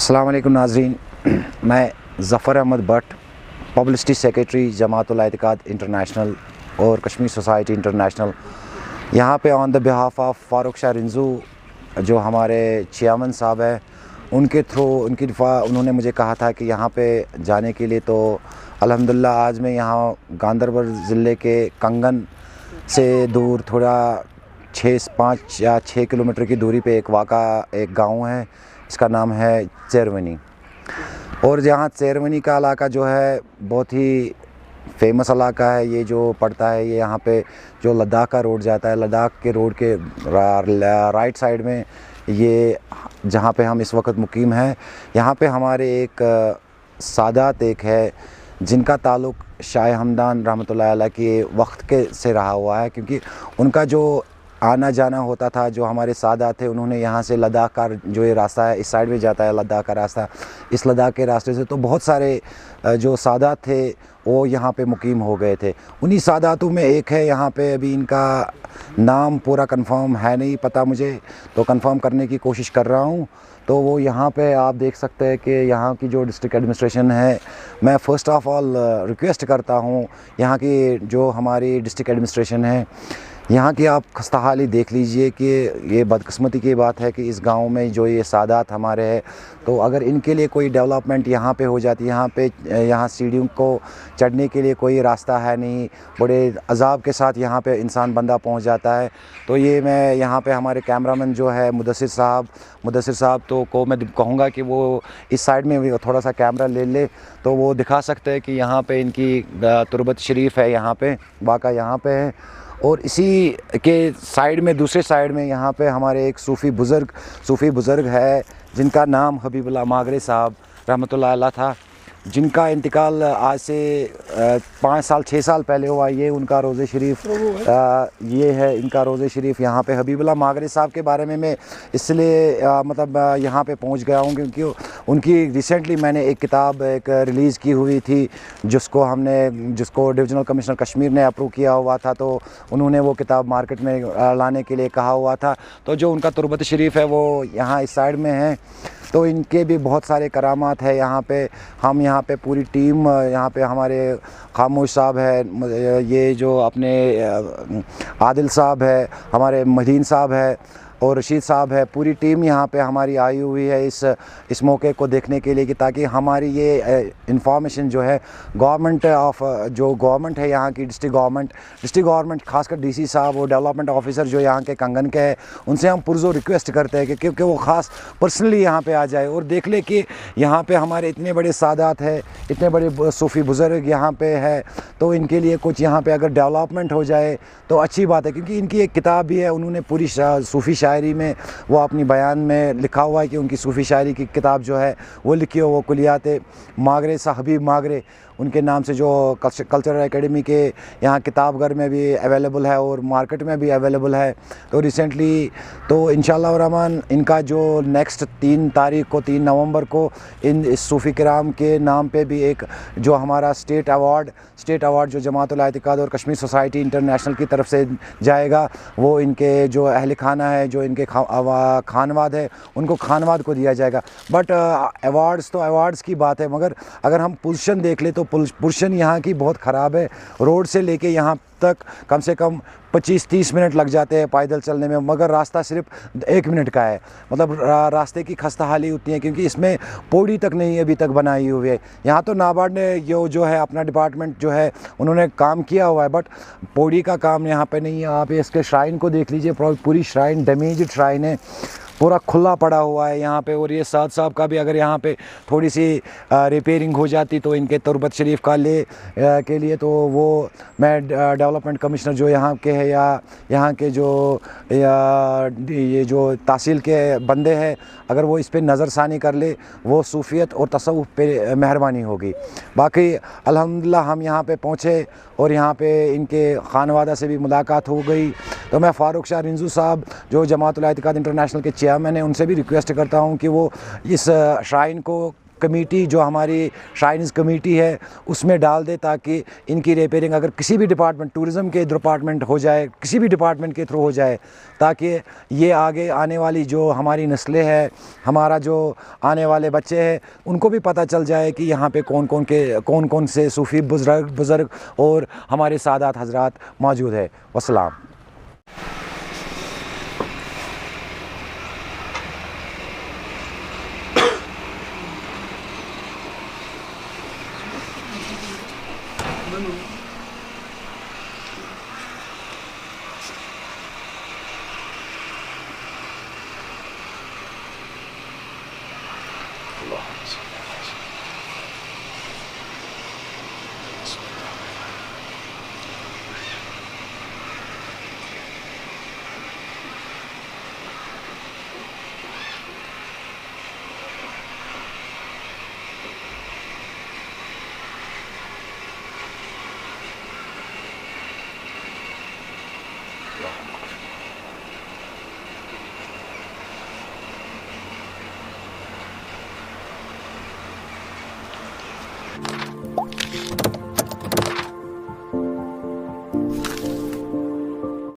अस्सलाम वालेकुम नाज़रीन, मैं Zafar Ahmad Bhat, publicity secretary Jamaatul Etiqad international और कश्मीर सोसाइटी इंटरनेशनल, यहाँ पे on the behalf of Farooq Shah Rinzu जो हमारे चेयरमैन साहब हैं, उनके थ्रू उन्होंने मुझे कहा था कि यहाँ पे जाने के लिए। तो अल्हम्दुलिल्लाह आज मैं यहाँ गांदरबल ज़िले के कंगन से दूर थोड़ा 5 या 6 किलोमीटर की दूरी पे एक गांव है, इसका नाम है चेरवनी। और यहाँ चेरवनी का इलाका जो है बहुत ही फेमस इलाका है। ये जो पड़ता है, ये यहाँ पे जो लद्दाख का रोड जाता है, लद्दाख के रोड के राइट साइड में ये जहाँ पे हम इस वक्त मुकीम हैं, यहाँ पे हमारे एक सादात एक है जिनका ताल्लुक़ शाह हमदान रहमतुल्लाह अलैह के वक्त के से रहा हुआ है, क्योंकि उनका जो आना जाना होता था, जो हमारे सादात थे, उन्होंने यहाँ से लद्दाख का जो ये रास्ता है, इस साइड में जाता है लद्दाख का रास्ता, इस लद्दाख के रास्ते से तो बहुत सारे जो सादात थे वो यहाँ पे मुकीम हो गए थे। उन्हीं सादातों में एक है यहाँ पे, अभी इनका नाम पूरा कंफर्म है नहीं पता मुझे, तो कंफर्म करने की कोशिश कर रहा हूँ। तो वो यहाँ पे आप देख सकते हैं कि यहाँ की जो डिस्ट्रिक्ट एडमिनिस्ट्रेशन है, मैं फ़र्स्ट ऑफ़ ऑल रिक्वेस्ट करता हूँ यहाँ की जो हमारी डिस्ट्रिक्ट एडमिनिस्ट्रेशन है, यहाँ की आप खस्ताहाली देख लीजिए कि ये बदकिस्मती की बात है कि इस गांव में जो ये सादात हमारे हैं, तो अगर इनके लिए कोई डेवलपमेंट यहाँ पे हो जाती, यहाँ सीढ़ियों को चढ़ने के लिए कोई रास्ता है नहीं, बड़े अजाब के साथ यहाँ पे इंसान बंदा पहुँच जाता है। तो ये मैं यहाँ पे हमारे कैमरामैन जो है मुदस्सिर साहब तो को मैं कहूँगा कि वो इस साइड में थोड़ा सा कैमरा ले ले तो वो दिखा सकते हैं कि यहाँ पे इनकी तुरबत शरीफ है, यहाँ पे वाक़ा यहाँ पे है। और इसी के साइड में, दूसरे साइड में यहाँ पे हमारे एक सूफ़ी बुज़ुर्ग है जिनका नाम हबीबुल्लाह मागरे साहब रहमतुल्लाह अलैह था, जिनका इंतकाल आज से 5 साल 6 साल पहले हुआ। ये उनका रोज़े शरीफ ये है, इनका रोज़े शरीफ यहाँ पे। हबीबुल्लाह मागरे साहब के बारे में मैं इसलिए मतलब यहाँ पे पहुँच गया हूँ क्योंकि उनकी रिसेंटली मैंने एक किताब रिलीज़ की हुई थी, जिसको डिविजनल कमिश्नर कश्मीर ने अप्रूव किया हुआ था, तो उन्होंने वो किताब मार्केट में लाने के लिए कहा हुआ था। तो जो उनका तुरबत शरीफ है वो यहाँ इस साइड में है। तो इनके भी बहुत सारे करामात है यहाँ पे। हम यहाँ पे पूरी टीम, यहाँ पे हमारे खामोश साहब है, ये जो अपने आदिल साहब है, हमारे मदीन साहब है और रशीद साहब है, पूरी टीम यहाँ पे हमारी आई हुई है इस मौके को देखने के लिए कि ताकि हमारी ये इंफॉर्मेशन जो है गवर्नमेंट है यहाँ की, डिस्ट्रिक्ट गवर्नमेंट खासकर डीसी साहब और डेवलपमेंट ऑफिसर जो यहाँ के कंगन के हैं, उनसे हम पुरजोर रिक्वेस्ट करते हैं कि क्योंकि वो ख़ास पर्सनली यहाँ पे आ जाए और देख ले कि यहाँ पे हमारे इतने बड़े सादात है, इतने बड़े सूफ़ी बुज़ुर्ग यहाँ पे है, तो इनके लिए कुछ यहाँ पे अगर डेवलपमेंट हो जाए तो अच्छी बात है। क्योंकि इनकी एक किताब भी है, उन्होंने पूरी सूफ़ी शायरी में वो अपनी बयान में लिखा हुआ है कि उनकी सूफ़ी शायरी की किताब जो है वो लिखी हो, वो कुलियात मागरे हबीब मागरे उनके नाम से, जो कल्चरल एकेडमी के यहाँ किताबघर में भी अवेलेबल है और मार्केट में भी अवेलेबल है। तो रिसेंटली तो इंशाअल्लाह रहमान इनका जो नेक्स्ट 3 नवंबर को इस सूफ़ी किराम के नाम पे भी एक जो हमारा स्टेट अवार्ड जो जमातुल एतिक़ाद और कश्मीर सोसाइटी इंटरनेशनल की तरफ से जाएगा, वो इनके जो अहल खाना है, जो इनके खानवाद है, उनको खानवाद को दिया जाएगा। बट अवार्ड्स की बात है, मगर अगर हम पोजीशन देख ले तो पोजीशन यहाँ की बहुत ख़राब है। रोड से लेके यहाँ तक कम से कम 25-30 मिनट लग जाते हैं पैदल चलने में, मगर रास्ता सिर्फ 1 मिनट का है। मतलब रास्ते की खस्ताहाली होती है क्योंकि इसमें पौड़ी तक नहीं अभी तक बनाई हुई है। यहाँ तो नाबार्ड ने जो है अपना डिपार्टमेंट जो है उन्होंने काम किया हुआ है, बट पौड़ी का काम यहाँ पे नहीं है। आप इसके श्राइन को देख लीजिए, पूरी श्राइन डैमेज्ड श्राइन है, पूरा खुला पड़ा हुआ है यहाँ पे। और ये साद साहब का भी अगर यहाँ पे थोड़ी सी रिपेयरिंग हो जाती तो इनके तुरबत शरीफ का के लिए, तो वो मैं डेवलपमेंट कमिश्नर जो यहाँ के है या यहाँ के ये जो तहसील के बंदे हैं, अगर वो इस पे नज़रसानी कर ले, वो सूफियत और तसव्वुफ पे मेहरबानी होगी। बाकी अल्हम्दुलिल्लाह हम यहाँ पे पहुँचे और यहाँ पे इनके खानवादा से भी मुलाकात हो गई। तो मैं फ़ारूक शाह रिंजू साहब जो जमातुल एतिक़ाद इंटरनेशनल के चेयरमैन हैं, उनसे भी रिक्वेस्ट करता हूँ कि वो इस श्राइन को कमेटी जो हमारी श्राइन्स कमेटी है उसमें डाल दे, ताकि इनकी रिपेयरिंग अगर किसी भी डिपार्टमेंट, टूरिज़म के डिपार्टमेंट हो जाए, किसी भी डिपार्टमेंट के थ्रू हो जाए, ताकि ये आगे आने वाली जो हमारी नस्लें हैं, हमारा जो आने वाले बच्चे हैं, उनको भी पता चल जाए कि यहाँ पे कौन कौन से सूफ़ी बुज़ुर्ग और हमारे सादात हज़रात मौजूद है। वस्सलाम। Allah.